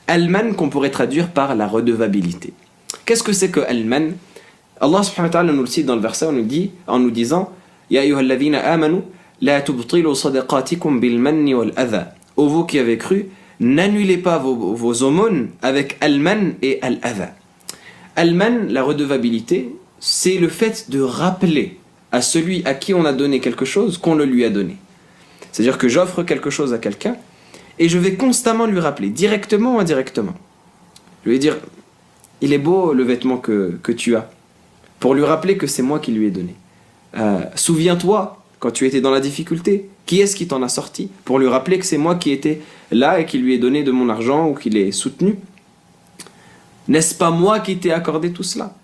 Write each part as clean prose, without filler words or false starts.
Al-man qu'on pourrait traduire par la redevabilité. Qu'est-ce que c'est que Al-man? Allah subhanahu wa ta'ala nous le cite dans le verset, on nous dit, en nous disant Ya ayyuhalladhina amanu la tubtilu sadaqatikum bil manni wal adha. Ô vous qui avez cru, n'annulez pas vos aumônes avec Al-man et Al-adha. Al-man, la redevabilité, c'est le fait de rappeler à celui à qui on a donné quelque chose qu'on le lui a donné. C'est-à-dire que j'offre quelque chose à quelqu'un et je vais constamment lui rappeler, directement ou indirectement. Je vais dire, il est beau le vêtement que tu as, pour lui rappeler que c'est moi qui lui ai donné. Souviens-toi, quand tu étais dans la difficulté, qui est-ce qui t'en a sorti? Pour lui rappeler que c'est moi qui étais là et qui lui ai donné de mon argent ou qui l'ai soutenu. N'est-ce pas moi qui t'ai accordé tout cela?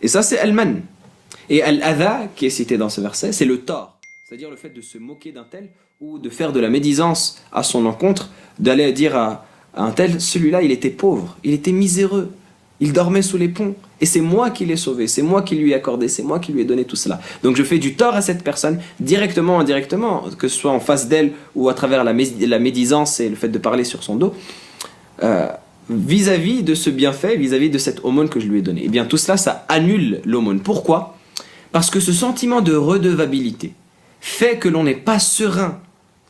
Et ça, c'est Al-man. Et Al-adha, qui est cité dans ce verset, c'est le tort. C'est-à-dire le fait de se moquer d'un tel ou de faire de la médisance à son encontre, d'aller dire à un tel, celui-là, il était pauvre, il était miséreux, il dormait sous les ponts, et c'est moi qui l'ai sauvé, c'est moi qui lui ai accordé, c'est moi qui lui ai donné tout cela. Donc je fais du tort à cette personne, directement ou indirectement, que ce soit en face d'elle ou à travers la médisance et le fait de parler sur son dos, vis-à-vis de ce bienfait, vis-à-vis de cette aumône que je lui ai donnée. Et bien tout cela, ça annule l'aumône. Pourquoi? Parce que ce sentiment de redevabilité fait que l'on n'est pas serein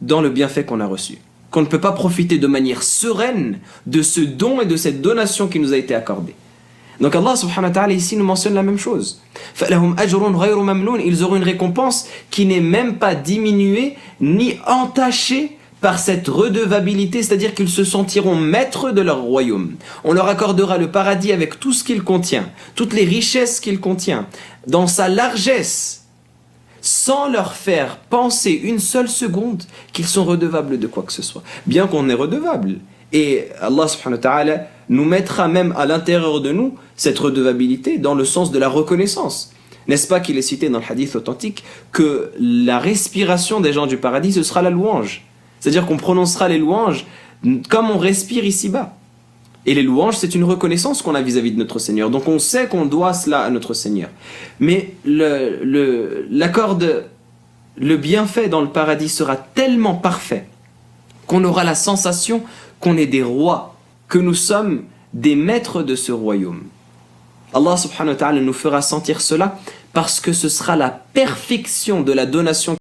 dans le bienfait qu'on a reçu. Qu'on ne peut pas profiter de manière sereine de ce don et de cette donation qui nous a été accordée. Donc Allah subhanahu wa ta'ala ici nous mentionne la même chose. فَلَهُمْ أَجْرٌ غَيْرُ مَمْنُونَ. Ils auront une récompense qui n'est même pas diminuée ni entachée par cette redevabilité, c'est-à-dire qu'ils se sentiront maîtres de leur royaume. On leur accordera le paradis avec tout ce qu'il contient, toutes les richesses qu'il contient, dans sa largesse, sans leur faire penser une seule seconde qu'ils sont redevables de quoi que ce soit. Bien qu'on est redevable. Et Allah subhanahu wa ta'ala nous mettra même à l'intérieur de nous cette redevabilité dans le sens de la reconnaissance. N'est-ce pas qu'il est cité dans le hadith authentique que la respiration des gens du paradis, ce sera la louange. C'est-à-dire qu'on prononcera les louanges comme on respire ici-bas. Et les louanges, c'est une reconnaissance qu'on a vis-à-vis de notre Seigneur. Donc on sait qu'on doit cela à notre Seigneur. Mais le bienfait dans le paradis sera tellement parfait qu'on aura la sensation qu'on est des rois, que nous sommes des maîtres de ce royaume. Allah subhanahu wa ta'ala nous fera sentir cela parce que ce sera la perfection de la donation